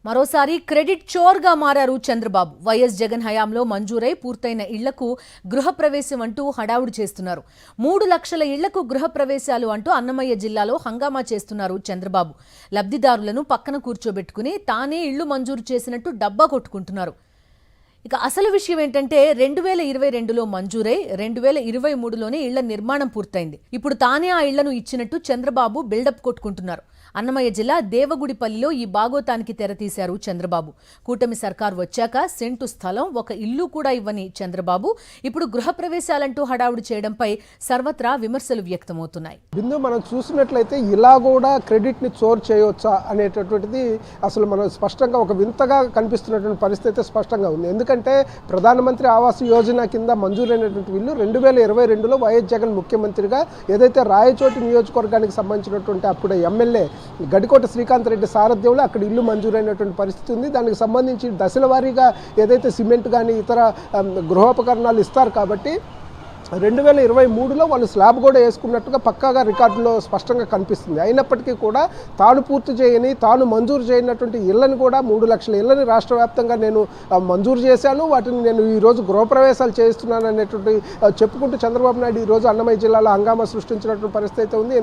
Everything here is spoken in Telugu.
మరోసారి క్రెడిట్ చోర్గా మారారు చంద్రబాబు. వైఎస్ జగన్ హయాంలో మంజూరై పూర్తయిన ఇళ్లకు గృహప్రవేశం అంటూ హడావుడి చేస్తున్నారు. 3 లక్షల ఇళ్లకు గృహప్రవేశాలు అంటూ అన్నమయ్య జిల్లాలో హంగామా చేస్తున్నారు చంద్రబాబు. లబ్ధిదారులను పక్కన కూర్చోబెట్టుకుని తానే ఇళ్లు మంజూరు చేసినట్టు డబ్బా కొట్టుకుంటున్నారు. ఇక అసలు విషయం ఏంటంటే 2022లో మంజూరై 2023లోనే ఇళ్ల నిర్మాణం పూర్తయింది. ఇప్పుడు తానే ఆ ఇళ్లను ఇచ్చినట్టు చంద్రబాబు బిల్డప్ కొట్టుకుంటున్నారు. అన్నమయ్య జిల్లా దేవగుడిపల్లిలో ఈ బాగోతానికి తెరతీశారు చంద్రబాబు. కూటమి సర్కారు వచ్చాక సెంటు స్థలం, ఒక ఇల్లు కూడా ఇవ్వని చంద్రబాబు ఇప్పుడు గృహప్రవేశాలంటూ హడావుడి చేయడంపై సర్వత్రా విమర్శలు వ్యక్తమవుతున్నాయి. బిందు మనం చూసినట్లయితే ఇలా కూడా క్రెడిట్ ని చోర్ చేయవచ్చా అనేటటువంటిది అసలు మనం స్పష్టంగా ఒక వింతగా కనిపిస్తున్నటువంటి పరిస్థితి స్పష్టంగా ఉంది. ఎందుకంటే ప్రధానమంత్రి ఆవాస్ యోజన కింద మంజూరైనటువంటి ఇల్లు 2022లో వైఎస్ జగన్ ముఖ్యమంత్రిగా ఏదైతే రాయచోటి నియోజకవర్గానికి సంబంధించినటువంటి అప్పుడు ఎమ్మెల్యే గడికోట శ్రీకాంత్ రెడ్డి సారథ్యంలో అక్కడ ఇల్లు మంజూరైనటువంటి పరిస్థితి ఉంది. దానికి సంబంధించి దశల వారీగా ఏదైతే సిమెంట్ కానీ ఇతర గృహోపకరణాలు ఇస్తారు కాబట్టి 2023లో వాళ్ళు స్లాబ్ కూడా వేసుకున్నట్టుగా పక్కాగా రికార్డులో స్పష్టంగా కనిపిస్తుంది. అయినప్పటికీ కూడా తాను పూర్తి చేయని, తాను మంజూరు చేయనటువంటి ఇళ్లను కూడా 3 లక్షల ఇళ్లని రాష్ట్ర వ్యాప్తంగా నేను మంజూరు చేశాను, వాటిని నేను ఈరోజు గృహప్రవేశాలు చేస్తున్నాను అనేటువంటి చెప్పుకుంటూ చంద్రబాబు నాయుడు ఈరోజు అన్నమయ్య జిల్లాలో హంగామా సృష్టించినటువంటి పరిస్థితి ఉంది.